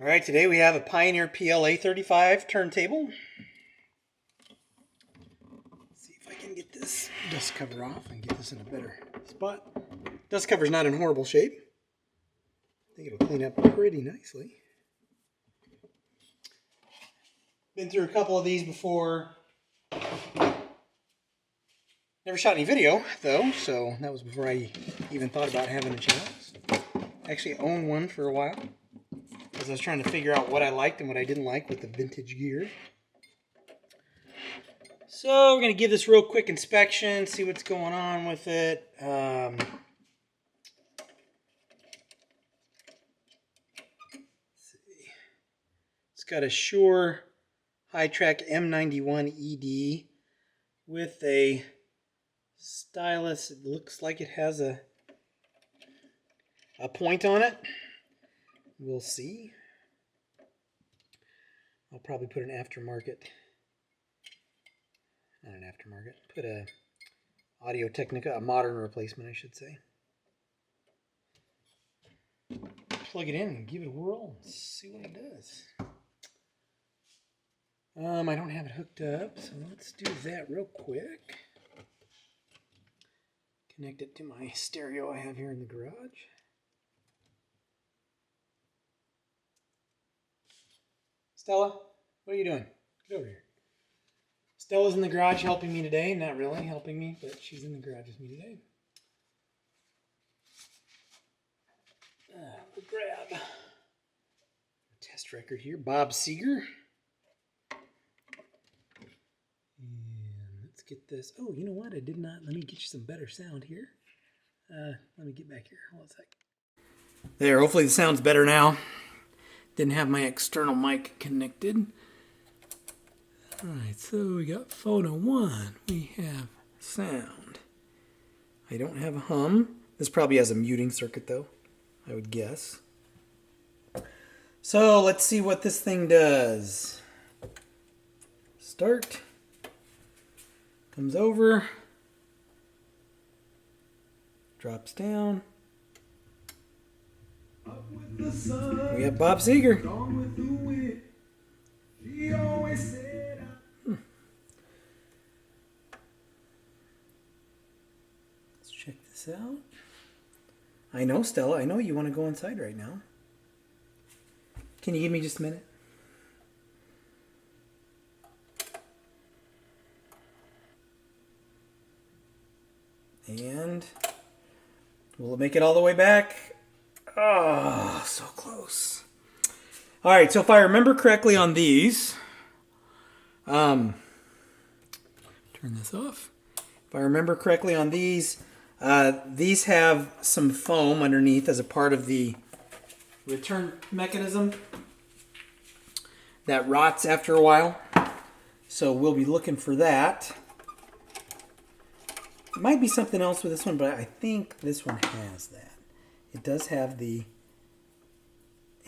All right, today we have a Pioneer PL A35 turntable. Let's see if I can get this dust cover off and get this in a better spot. Dust cover's not in horrible shape. I think it'll clean up pretty nicely. Been through a couple of these before. Never shot any video, though, so that was before I even thought about having a channel. Actually owned one for a while, because I was trying to figure out what I liked and what I didn't like with the vintage gear. So we're going to give this real quick inspection, see what's going on with it. Let's see. It's got a Shure High-Track M91 ED with a stylus. It looks like it has a point on it. We'll see. I'll probably put an aftermarket. Not an aftermarket. Put a Audio Technica, a modern replacement, I should say. Plug it in and give it a whirl and see what it does. I don't have it hooked up, so let's do that real quick. Connect it to my stereo I have here in the garage. Stella, what are you doing? Get over here. Stella's in the garage helping me today. Not really helping me, but she's in the garage with me today. We'll grab a test record here. Bob Seger. And let's get this. Oh, you know what? I did not. Let me get you some better sound here. Let me get back here. Hold on a sec. There, hopefully the sound's better now. Didn't have my external mic connected. Alright, so we got photo 1. We have sound. I don't have a hum. This probably has a muting circuit though, I would guess. So let's see what this thing does. Start. Comes over. Drops down. We have Bob Seger. Let's check this out. I know, Stella, I know you want to go inside right now. Can you give me just a minute? And will it make it all the way back? Oh, so close. All right, so if I remember correctly on these, turn this off. If I remember correctly on these have some foam underneath as a part of the return mechanism that rots after a while. So we'll be looking for that. It might be something else with this one, but I think this one has that. It does have the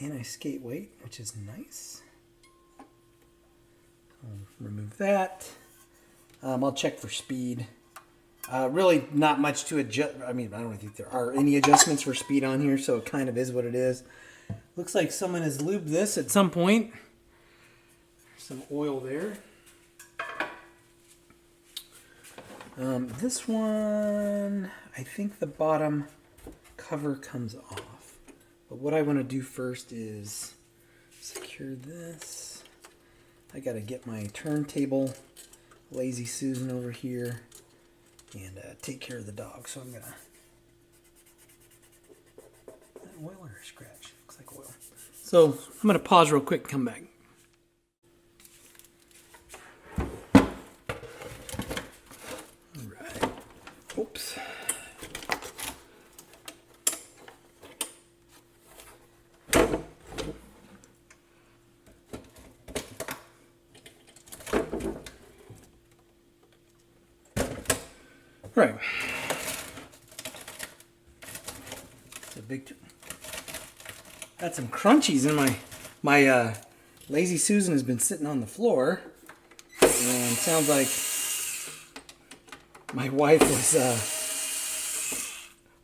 anti-skate weight, which is nice. I'll remove that. I'll check for speed. Really not much to adjust. I mean, I don't think there are any adjustments for speed on here, so it kind of is what it is. Looks like someone has lubed this at some point. Some oil there. This one, I think the bottom cover comes off. But what I want to do first is secure this. I got to get my turntable, Lazy Susan, over here and take care of the dog. So I'm going to... Is that oil or a scratch? Looks like oil. So I'm going to pause real quick and come back. All right. Oops. Right. It's a big... Got some crunchies in my Lazy Susan has been sitting on the floor, and sounds like my wife was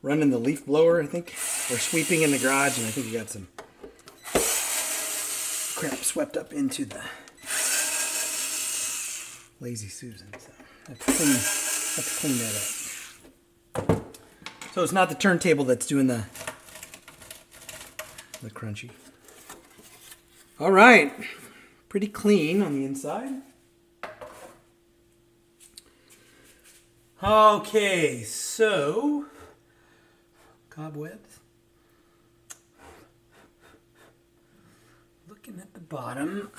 running the leaf blower, I think, or sweeping in the garage, and I think you got some crap swept up into the Lazy Susan. So I have to clean that up. So it's not the turntable that's doing the crunchy. All right, pretty clean on the inside. Okay, so cobwebs. Looking at the bottom,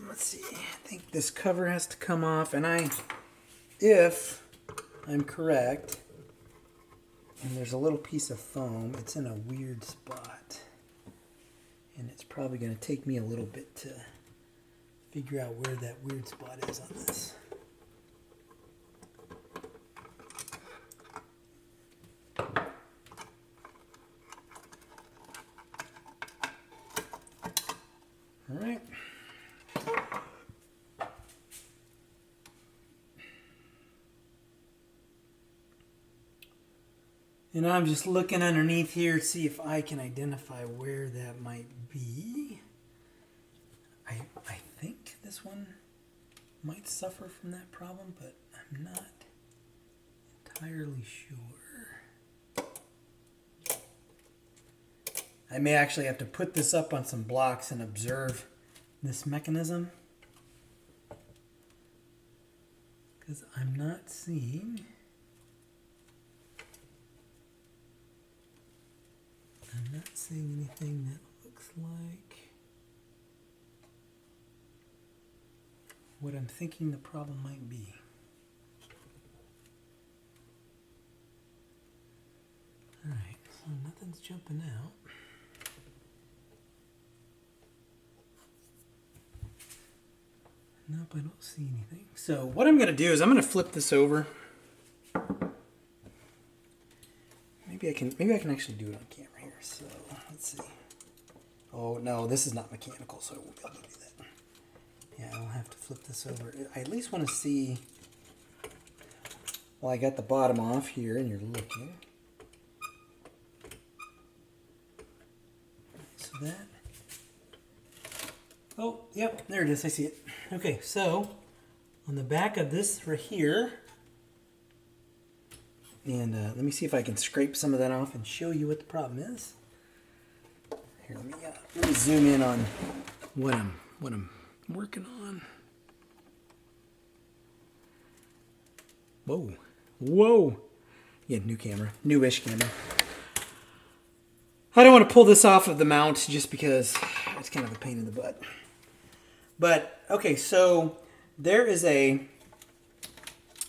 let's see. I think this cover has to come off, and if I'm correct, and there's a little piece of foam, it's in a weird spot, and it's probably going to take me a little bit to figure out where that weird spot is on this. All right. And I'm just looking underneath here to see if I can identify where that might be. I think this one might suffer from that problem, but I'm not entirely sure. I may actually have to put this up on some blocks and observe this mechanism, because I'm not seeing anything that looks like what I'm thinking the problem might be. Alright, so nothing's jumping out. Nope, I don't see anything. So what I'm going to do is I'm going to flip this over. Maybe I can actually do it on camera here. So let's see. Oh no, this is not mechanical, so I won't be able to do that. Yeah, I'll have to flip this over. I at least want to see. Well, I got the bottom off here, and you're looking. So that. Oh, yep, there it is. I see it. Okay, so on the back of this right here, and let me see if I can scrape some of that off and show you what the problem is. Here, let me zoom in on what I'm working on. Whoa! Yeah, new camera, newish camera. I don't want to pull this off of the mount just because it's kind of a pain in the butt. But, okay, so there is a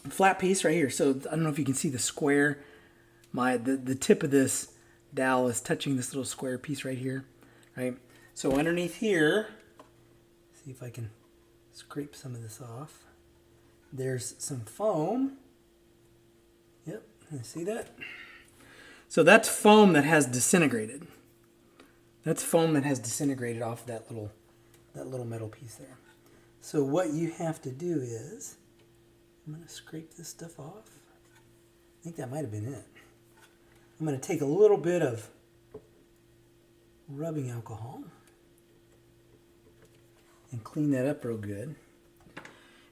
flat piece right here. So I don't know if you can see the square. The tip of this dowel is touching this little square piece right here. Right? So underneath here, see if I can scrape some of this off. There's some foam. Yep, you see that? So that's foam that has disintegrated. That's foam that has disintegrated off that little metal piece there. So what you have to do is, I'm going to scrape this stuff off. I think that might have been it. I'm going to take a little bit of rubbing alcohol and clean that up real good.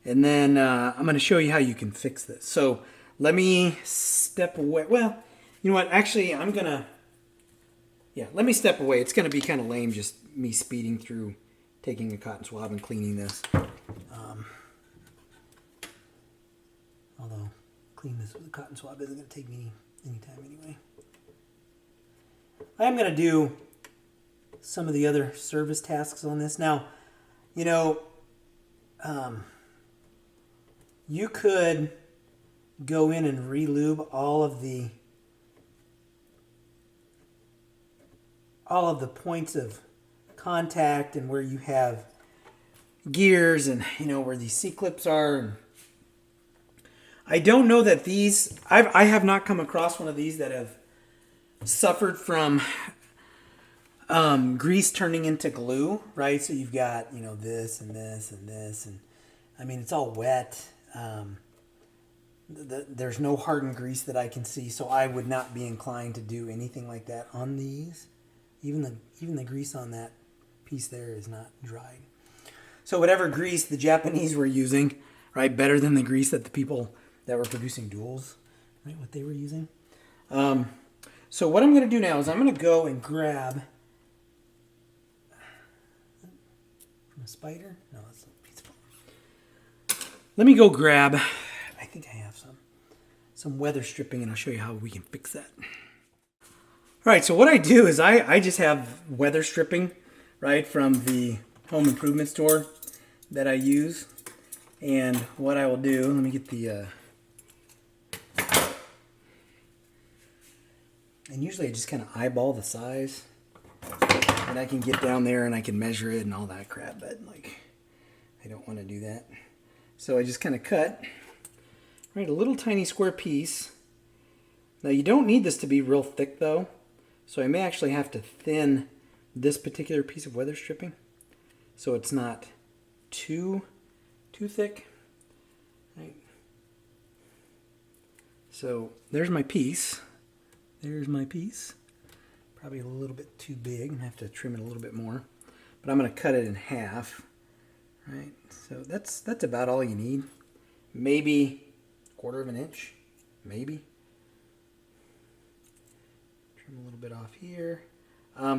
And then I'm going to show you how you can fix this. So let me step away. Well, you know what? Actually, let me step away. It's going to be kind of lame just me speeding through, taking a cotton swab and cleaning this. Although cleaning this with a cotton swab isn't going to take me any time anyway. I am going to do some of the other service tasks on this. Now, you know, you could go in and re-lube all of the points of contact and where you have gears and, you know, where these C-clips are. And I don't know that these, I have not come across one of these that have suffered from grease turning into glue, right? So you've got, you know, this and this and this, and I mean, it's all wet. There's no hardened grease that I can see, so I would not be inclined to do anything like that on these. Even the grease on that piece there is not dried. So whatever grease the Japanese were using, right, better than the grease that the people that were producing duals, right, what they were using. So what I'm going to do now is I'm going to go and grab from a spider. No, that's a piece of foam. Let me go grab. I think I have some weather stripping, and I'll show you how we can fix that. All right. So what I do is I just have weather stripping, right, from the home improvement store that I use. And what I will do, let me get the, and usually I just kind of eyeball the size, and I can get down there and I can measure it and all that crap, but like, I don't want to do that. So I just kind of cut, right, a little tiny square piece. Now you don't need this to be real thick though, so I may actually have to thin this particular piece of weather stripping so it's not too thick. Right. So there's my piece. There's my piece. Probably a little bit too big. I'm gonna have to trim it a little bit more, but I'm gonna cut it in half. Right. So that's about all you need. Maybe 1/4 of an inch. Maybe. Trim a little bit off here.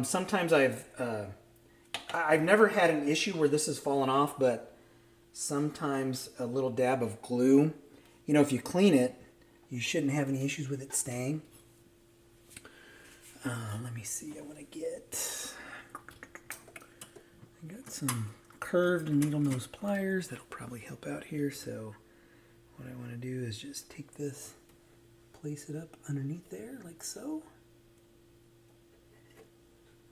Sometimes I've never had an issue where this has fallen off, but sometimes a little dab of glue, you know, if you clean it, you shouldn't have any issues with it staying. Let me see, I want to get, I got some curved needle nose pliers that'll probably help out here. So what I want to do is just take this, place it up underneath there like so.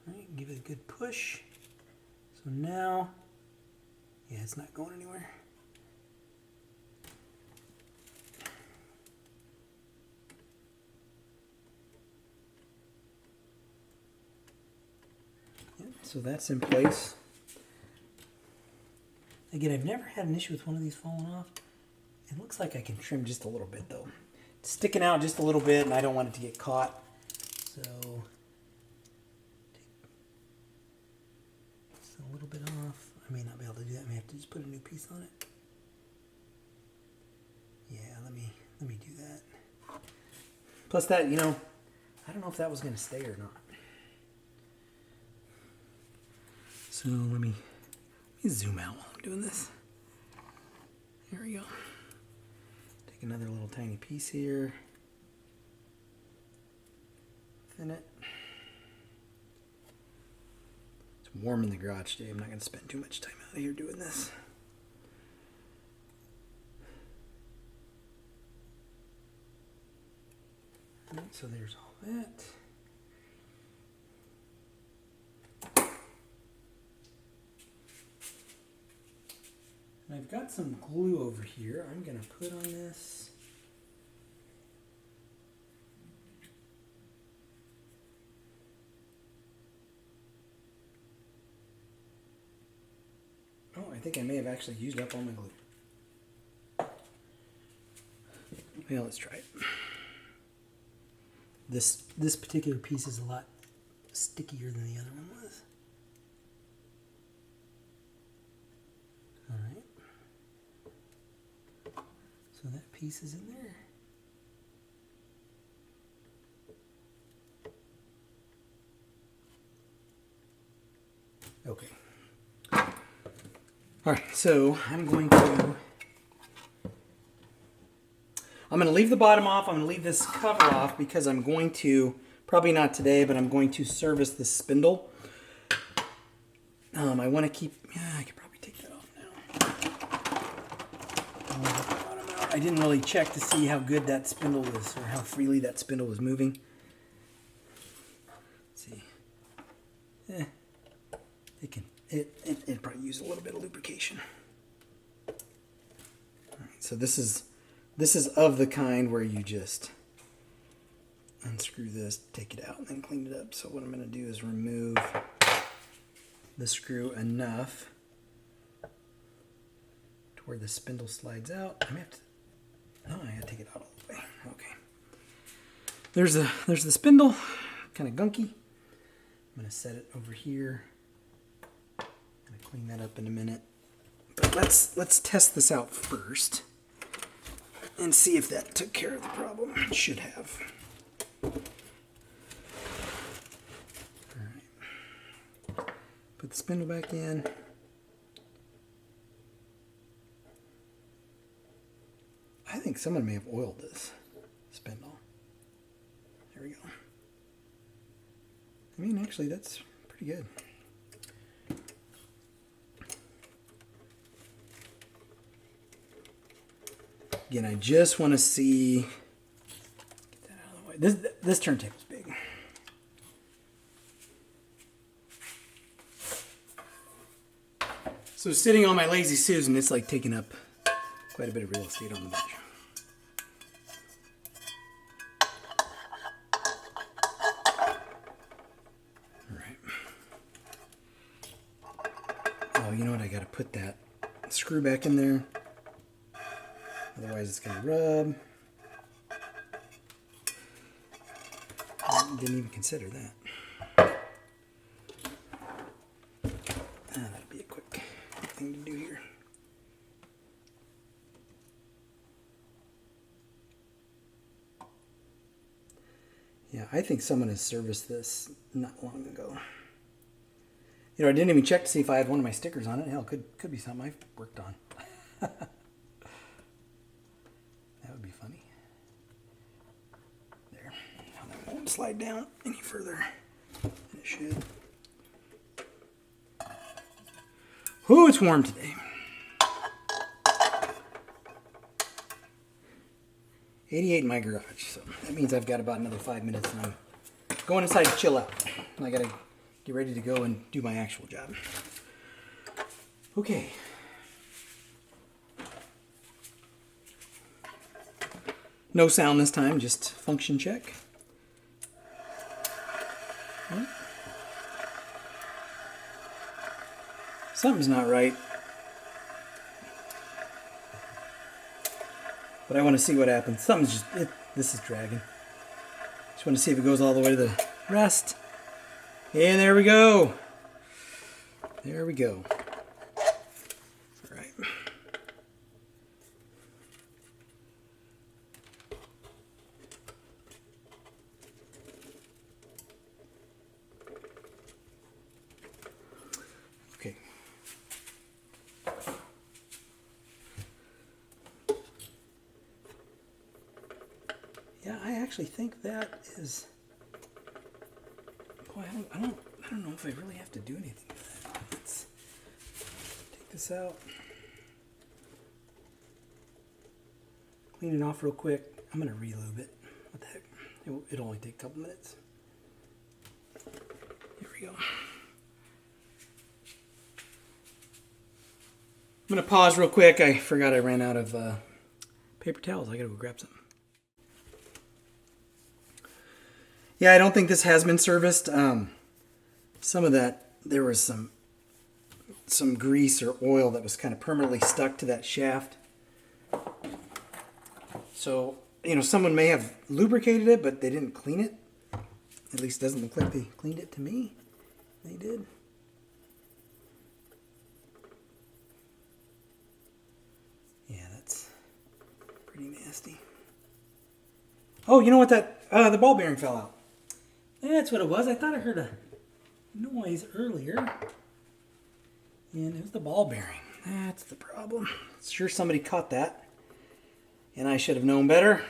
All right, give it a good push. So now, yeah, it's not going anywhere. Yep, so that's in place. Again, I've never had an issue with one of these falling off. It looks like I can trim just a little bit though. It's sticking out just a little bit and I don't want it to get caught. So, take just a little bit off. I may not be able to do that. I may have to just put a new piece on it. Yeah, let me do that. Plus that, you know, I don't know if that was going to stay or not. So let me zoom out while I'm doing this. There we go. Take another little tiny piece here. Thin it. It's warm in the garage today. I'm not going to spend too much time out of here doing this. All right, so there's all that. And I've got some glue over here. I'm going to put on this. Oh, I think I may have actually used up all my glue. Well, let's try it. This particular piece is a lot stickier than the other one was. All right. So that piece is in there. Okay. All right, so I'm going to leave the bottom off. I'm going to leave this cover off because I'm going to, probably not today, but I'm going to service this spindle. I want to keep, yeah, I could probably take that off now. I didn't really check to see how good that spindle was or how freely that spindle was moving. Let's see. It probably use a little bit of lubrication. All right, so this is of the kind where you just unscrew this, take it out, and then clean it up. So what I'm going to do is remove the screw enough to where the spindle slides out. I may have to, no, I gotta take it out all the way. Okay. There's the spindle, kind of gunky. I'm going to set it over here. clean that up in a minute. But let's test this out first and see if that took care of the problem. It should have. All right. Put the spindle back in. I think someone may have oiled this spindle. There we go. I mean, actually, that's pretty good. Again, I just want to see. Get that out of the way. This turntable's big. So sitting on my Lazy Susan, it's like taking up quite a bit of real estate on the bench. All right. Oh, you know what? I got to put that screw back in there. Otherwise, it's going to rub. I didn't even consider that. That'll be a quick thing to do here. Yeah, I think someone has serviced this not long ago. You know, I didn't even check to see if I had one of my stickers on it. Hell, could be something I've worked on. That would be funny. There. Now that won't slide down any further than it should. Ooh, it's warm today. 88 in my garage, so that means I've got about another 5 minutes and I'm going inside to chill out. I gotta get ready to go and do my actual job. Okay. No sound this time, just function check. Something's not right. But I want to see what happens. Something's just, this is dragging. Just want to see if it goes all the way to the rest. And there we go. There we go. All right. Okay. Yeah, I actually think that is. Boy, I don't know if I really have to do anything with that. Let's take this out. Clean it off real quick. I'm gonna relube it. What the heck? It'll only take a couple minutes. Here we go. I'm gonna pause real quick. I forgot I ran out of paper towels. I gotta go grab some. Yeah, I don't think this has been serviced. Some of that, there was some grease or oil that was kind of permanently stuck to that shaft. So, you know, someone may have lubricated it, but they didn't clean it. At least it doesn't look like they cleaned it to me. They did. Yeah, that's pretty nasty. Oh, you know what? The ball bearing fell out. That's what it was. I thought I heard a noise earlier. And it was the ball bearing. That's the problem. Sure somebody caught that. And I should have known better.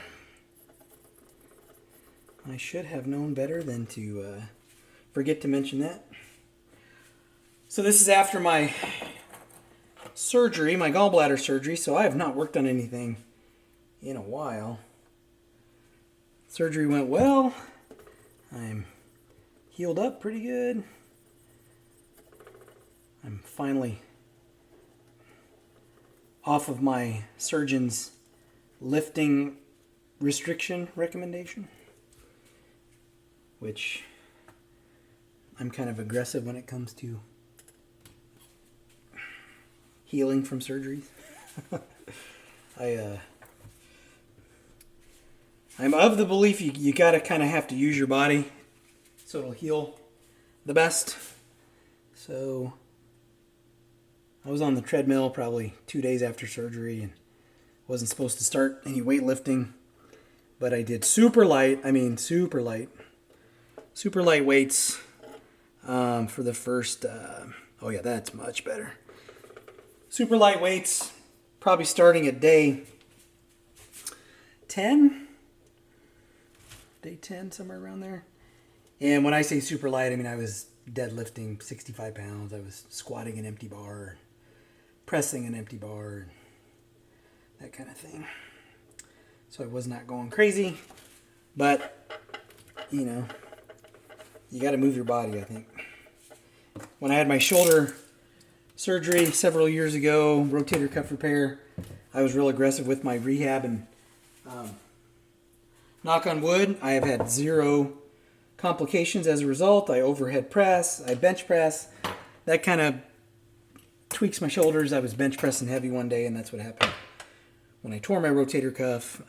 I should have known better than to forget to mention that. So this is after my surgery, my gallbladder surgery. So I have not worked on anything in a while. Surgery went well. I'm healed up pretty good. I'm finally off of my surgeon's lifting restriction recommendation, which I'm kind of aggressive when it comes to healing from surgeries. I'm of the belief you gotta kind of have to use your body so it'll heal the best. So I was on the treadmill probably 2 days after surgery and wasn't supposed to start any weightlifting, but I did super light weights for the first, oh yeah, that's much better. Super light weights, probably starting at day 10, somewhere around there. And when I say super light, I mean I was deadlifting 65 pounds. I was squatting an empty bar, pressing an empty bar, that kind of thing. So I was not going crazy, but, you know, you got to move your body, I think. When I had my shoulder surgery several years ago, rotator cuff repair, I was real aggressive with my rehab, and knock on wood, I have had 0 complications as a result. I overhead press, I bench press. That kind of tweaks my shoulders. I was bench pressing heavy one day, and that's what happened when I tore my rotator cuff.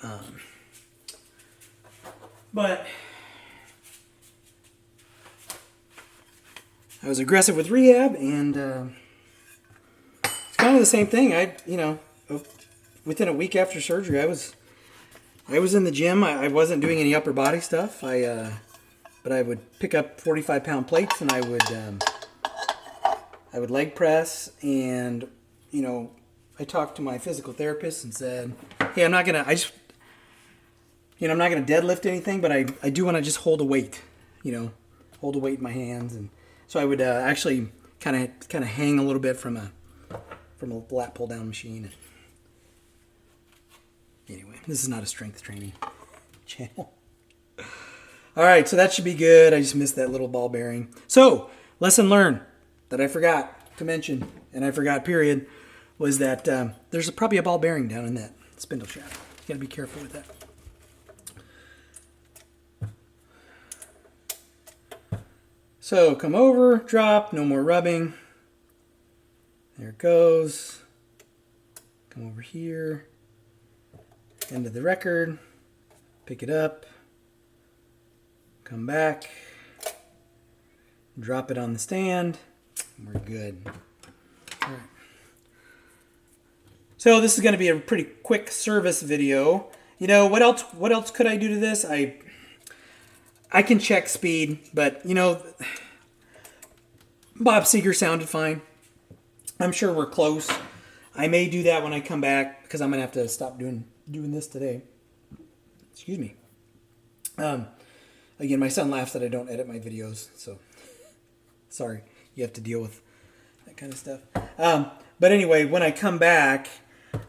But I was aggressive with rehab, and it's kind of the same thing. Within a week after surgery, I was in the gym. I wasn't doing any upper body stuff. But I would pick up 45-pound plates, and I would leg press, and I talked to my physical therapist and said, "Hey, I'm not gonna deadlift anything, but I do want to just hold a weight, hold a weight in my hands." And so I would actually kind of hang a little bit from a lat pull down machine. Anyway, this is not a strength training channel. All right, so that should be good. I just missed that little ball bearing. So, lesson learned that I forgot to mention, and I forgot, period, was that there's probably a ball bearing down in that spindle shaft. You got to be careful with that. So, come over, drop, no more rubbing. There it goes. Come over here. End of the record. Pick it up. Come back, drop it on the stand, and we're good. All right. So this is going to be a pretty quick service video. What else could I do to this? I can check speed, but Bob Seger sounded fine. I'm sure we're close. I may do that when I come back because I'm going to have to stop doing this today. Excuse me. Again, my son laughs that I don't edit my videos, so sorry. You have to deal with that kind of stuff. But anyway, when I come back,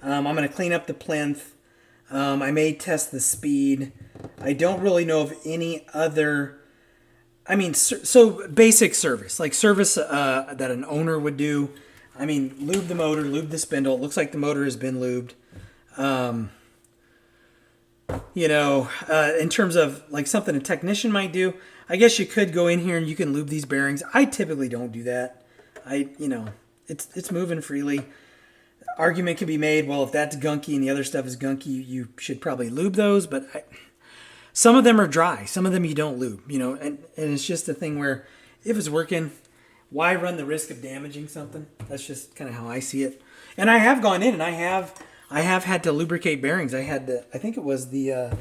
I'm going to clean up the plinth. I may test the speed. I don't really know of any other... so basic service, like service that an owner would do. Lube the motor, lube the spindle. It looks like the motor has been lubed. In terms of like something a technician might do, I guess you could go in here and you can lube these bearings. I typically don't do that. It's moving freely. Argument can be made, well, if that's gunky and the other stuff is gunky, you should probably lube those, but some of them are dry. Some of them you don't lube, and it's just a thing where if it's working, why run the risk of damaging something? That's just kind of how I see it. And I have gone in and I have had to lubricate bearings. I think it was the,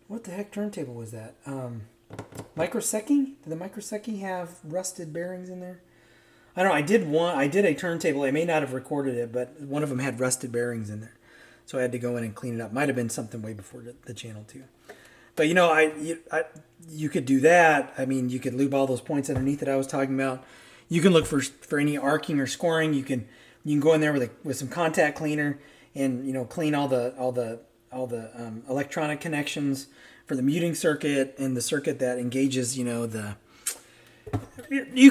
what the heck turntable was that? Microsecchi? Did the Microsecchi have rusted bearings in there? I don't know. I did a turntable. I may not have recorded it, but one of them had rusted bearings in there. So I had to go in and clean it up. Might have been something way before the channel too. But you could do that. You could lube all those points underneath that I was talking about. You can look for any arcing or scoring. You can go in there with some contact cleaner and clean all the electronic connections for the muting circuit and the circuit that engages you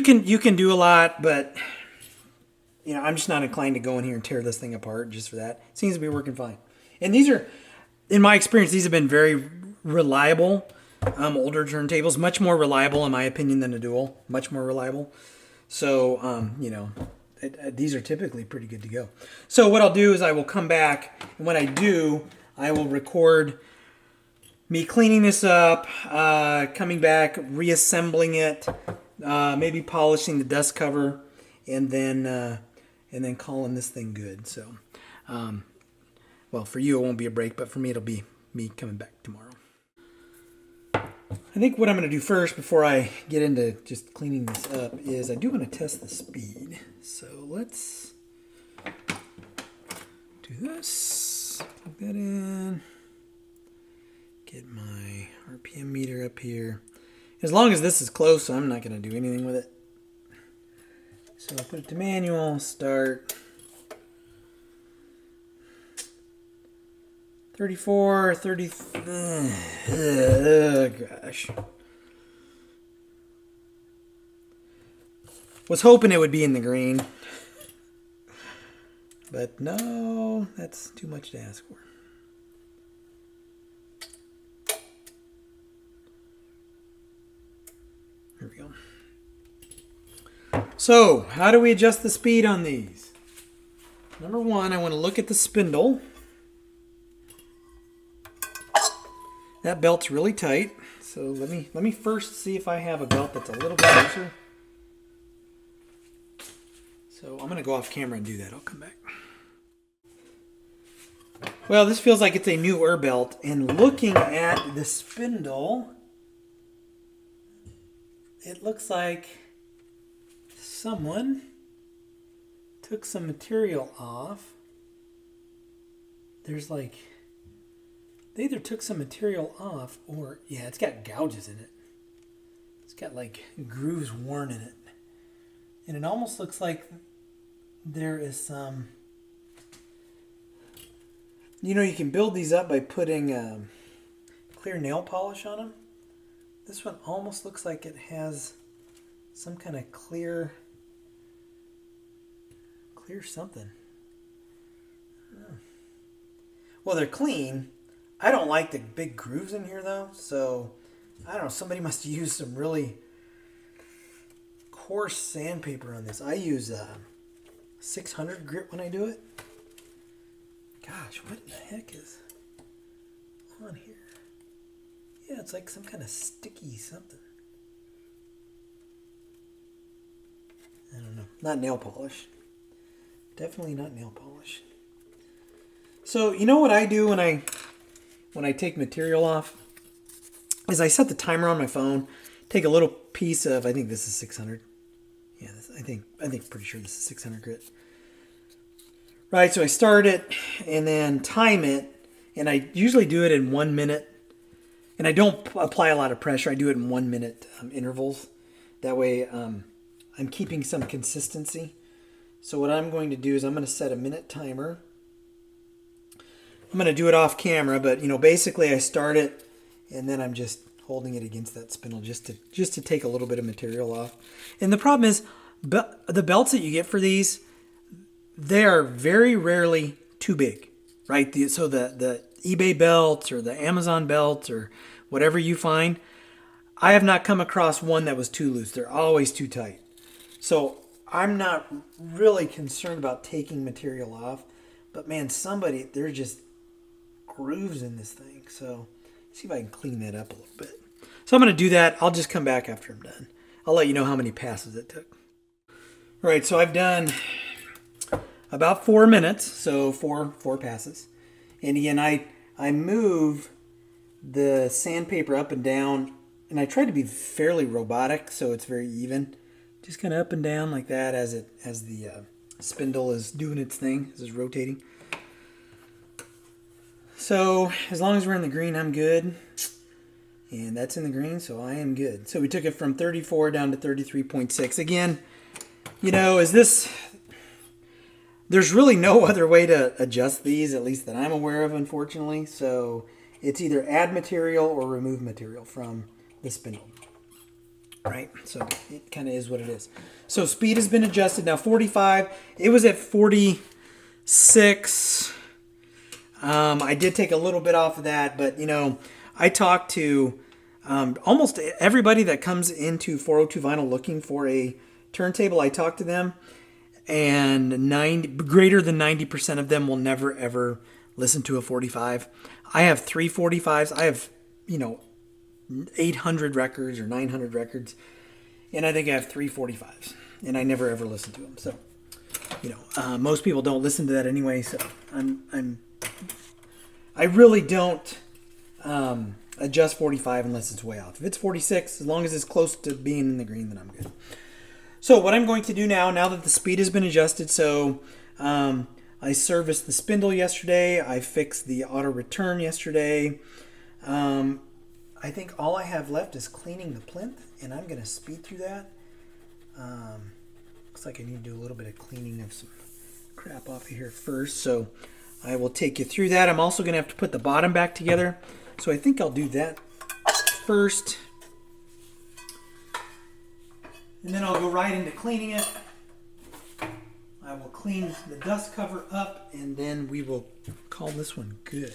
can do a lot, but I'm just not inclined to go in here and tear this thing apart just for that. It seems to be working fine. And these are, in my experience, these have been very reliable older turntables, much more reliable in my opinion than a dual, much more reliable. So these are typically pretty good to go. So what I'll do is I will come back, and when I do, I will record me cleaning this up, coming back, reassembling it, maybe polishing the dust cover, and then and then calling this thing good. So, well, for you it won't be a break, but for me it'll be me coming back tomorrow. I think what I'm going to do first before I get into just cleaning this up is I do want to test the speed. So let's do this. Plug that in. Get my RPM meter up here. As long as this is close, I'm not going to do anything with it. So I'll put it to manual, start. 34, 30, gosh. Was hoping it would be in the green. But no, that's too much to ask for. Here we go. So, how do we adjust the speed on these? Number one, I want to look at the spindle. That belt's really tight, so let me first see if I have a belt that's a little bit looser. So I'm going to go off camera and do that. I'll come back. Well, this feels like it's a newer belt, and looking at the spindle, it looks like someone took some material off. There's like... They either took some material off or, yeah, it's got gouges in it. It's got like grooves worn in it. And it almost looks like there is some, you know, you can build these up by putting clear nail polish on them. This one almost looks like it has some kind of clear something. Well, they're clean. I don't like the big grooves in here though, so I don't know, somebody must use some really coarse sandpaper on this. I use 600 grit when I do it. Gosh, what in the heck is on here? Yeah, it's like some kind of sticky something. I don't know. Not nail polish. Definitely not nail polish. So, you know what I do when I take material off is I set the timer on my phone, take a little piece of, I think this is 600. Yeah, I think pretty sure this is 600 grit. Right, so I start it and then time it, and I usually do it in 1 minute. And I don't apply a lot of pressure. I do it in 1 minute intervals. That way I'm keeping some consistency. So what I'm going to do is I'm going to set a minute timer. I'm going to do it off camera, but you know, basically I start it and then I'm just holding it against that spindle just to take a little bit of material off. And the problem is the belts that you get for these, they are very rarely too big, right? So the eBay belts or the Amazon belts or whatever you find, I have not come across one that was too loose. They're always too tight. So I'm not really concerned about taking material off, but man, there's just grooves in this thing. So see if I can clean that up a little bit. So I'm going to do that. I'll just come back after I'm done. I'll let you know how many passes it took. All right, so I've done about 4 minutes, so four passes. And again, I move the sandpaper up and down, and I try to be fairly robotic so it's very even. Just kind of up and down like that as the spindle is doing its thing, as it's rotating. So as long as we're in the green, I'm good. And that's in the green, so I am good. So we took it from 34 down to 33.6. Again, you know, there's really no other way to adjust these, at least that I'm aware of, unfortunately. So it's either add material or remove material from the spindle. Right? So it kind of is what it is. So speed has been adjusted. Now 45, it was at 46. I did take a little bit off of that, but you know, I talked to almost everybody that comes into 402 Vinyl looking for a turntable. I talked to them, and greater than 90% of them will never ever listen to a 45. I have 3 45s. I have, 800 records or 900 records, and I think I have 3 45s, and I never ever listen to them. So most people don't listen to that anyway, so I really don't adjust 45 unless it's way off. If it's 46, as long as it's close to being in the green, then I'm good. So what I'm going to do now that the speed has been adjusted, so I serviced the spindle yesterday, I fixed the auto return yesterday. I think all I have left is cleaning the plinth, and I'm going to speed through that. Looks like I need to do a little bit of cleaning of some crap off of here first, so I will take you through that. I'm also going to have to put the bottom back together, so I think I'll do that first. And then I'll go right into cleaning it. I will clean the dust cover up, and then we will call this one good.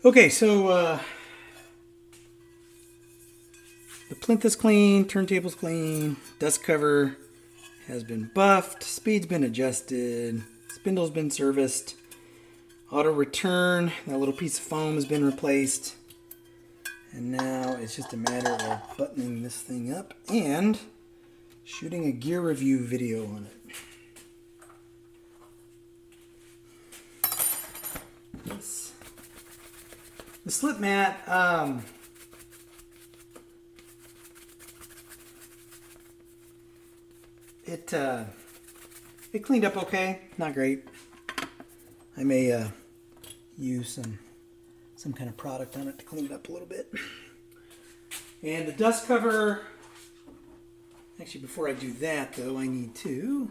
Okay, so the plinth is clean, turntable's clean, dust cover has been buffed, speed's been adjusted, spindle's been serviced, auto return, that little piece of foam has been replaced, and now it's just a matter of buttoning this thing up and shooting a gear review video on it. The slip mat, it cleaned up okay, not great. I may use some kind of product on it to clean it up a little bit. And the dust cover, actually before I do that though, I need to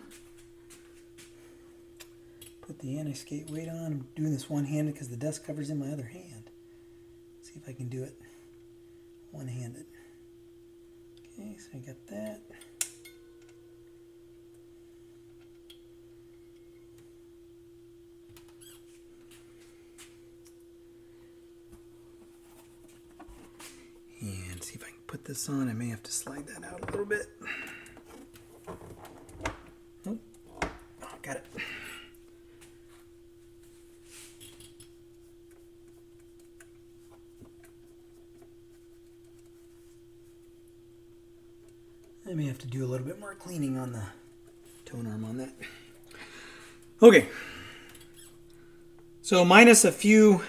put the anti-skate weight on. I'm doing this one-handed because the dust cover's in my other hand. See if I can do it one-handed. Okay, so I got that. And see if I can put this on. I may have to slide that out a little bit. Oh, got it. I may have to do a little bit more cleaning on the tone arm on that. Okay. So minus a few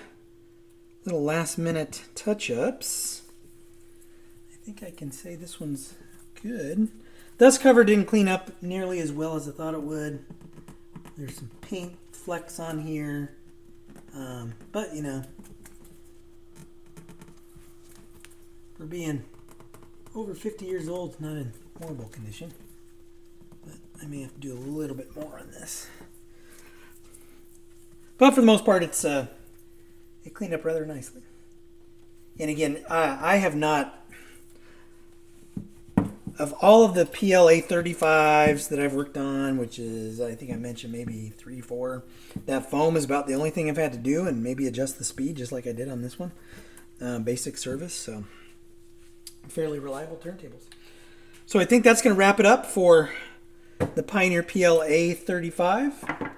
little last minute touch-ups, I think I can say this one's good. Dust cover didn't clean up nearly as well as I thought it would. There's some paint flecks on here. But, for being over 50 years old, it's not in horrible condition. But I may have to do a little bit more on this. But for the most part, it cleaned up rather nicely. And again, I have not, of all of the PL A35s that I've worked on, which is, I think I mentioned maybe 3, 4, that foam is about the only thing I've had to do, and maybe adjust the speed just like I did on this one. Basic service, so fairly reliable turntables. So I think that's going to wrap it up for the Pioneer PL A35.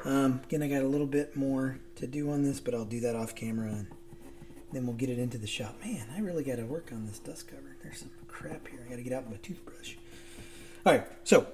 Again, I got a little bit more to do on this, but I'll do that off camera, and then we'll get it into the shop. Man, I really got to work on this dust cover. There's some crap here. I got to get out with my toothbrush. All right, so